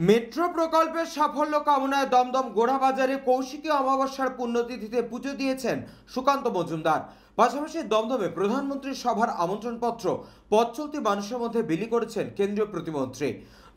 Metro প্রকল্পের সাফল্য কামনায় দমদম গোড়াবাজারে কৌশিকী অমাবস্যার পুণ্যতিথিতে পুজো দিয়েছেন সুকান্ত মজুমদার। পাশাপাশি দমদমে প্রধানমন্ত্রীর সভার আমন্ত্রণপত্র পথ চলতি মানুষের মধ্যে বিলি করেছেন কেন্দ্রীয় প্রতিমন্ত্রী।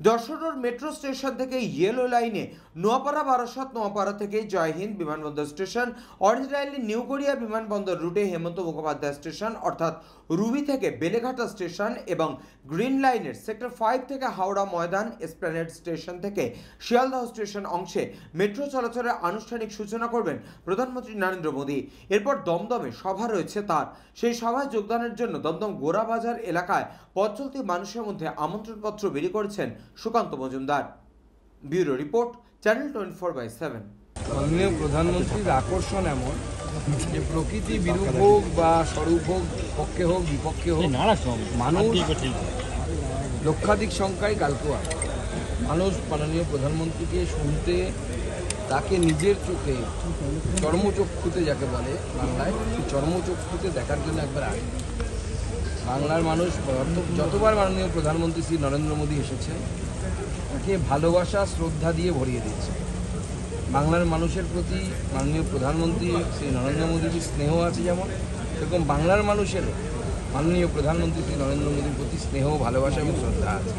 যশোর রোড মেট্রো স্টেশন থেকে ইয়েলো লাইনে নোয়াপাড়া বারাসাত, নোয়াপাড়া থেকে জয়হিন্দ বিমানবন্দর স্টেশন, অরিজিনালি নিউ গড়িয়া বিমানবন্দর রুটে হেমন্ত মুখোপাধ্যায় স্টেশন অর্থাৎ রুবি থেকে বেলেঘাটা স্টেশন এবং গ্রিন লাইনের সেক্টর 5 থেকে হাওড়া ময়দান এসপ্ল্যানেড স্টেশন থেকে শিয়ালদহ স্টেশন অংশে মেট্রো চলাচলের আনুষ্ঠানিক সূচনা করবেন প্রধানমন্ত্রী নরেন্দ্র মোদী। এরপর দমদমে সভা রয়েছে তার। সেই সভায় যোগদানের জন্য দমদম গোড়াবাজার এলাকায় পথ চলতি মানুষের মধ্যে আমন্ত্রণপত্র বিলি করেছেন Sukanta Majumdar. Bureau report, channel 24/7। মাননীয় প্রধানমন্ত্রীর আকর্ষণ এমন যে প্রকৃতি বিরূপ হোক বা স্বরূপ হোক, পক্ষে হোক বিপক্ষে হোক, মানুষ লক্ষাধিক সংখ্যায় কালকুয়া মানুষ মাননীয় প্রধানমন্ত্রীকে শুনতে, তাকে নিজের চোখে চর্মচক্ষুতে যাকে বলে বাংলায়, সেই চর্মচক্ষুতে দেখার জন্য একবার আসে। বাংলার মানুষ যতবার মাননীয় প্রধানমন্ত্রী শ্রী নরেন্দ্র মোদী এসেছেন তাকে ভালোবাসা শ্রদ্ধা দিয়ে ভরিয়ে দিয়েছে। বাংলার মানুষের প্রতি মাননীয় প্রধানমন্ত্রী শ্রী নরেন্দ্র মোদীর স্নেহ আছে যেমন, সেরকম বাংলার মানুষেরও মাননীয় প্রধানমন্ত্রী শ্রী নরেন্দ্র মোদীর প্রতি স্নেহ, ভালোবাসা এবং শ্রদ্ধা আছে।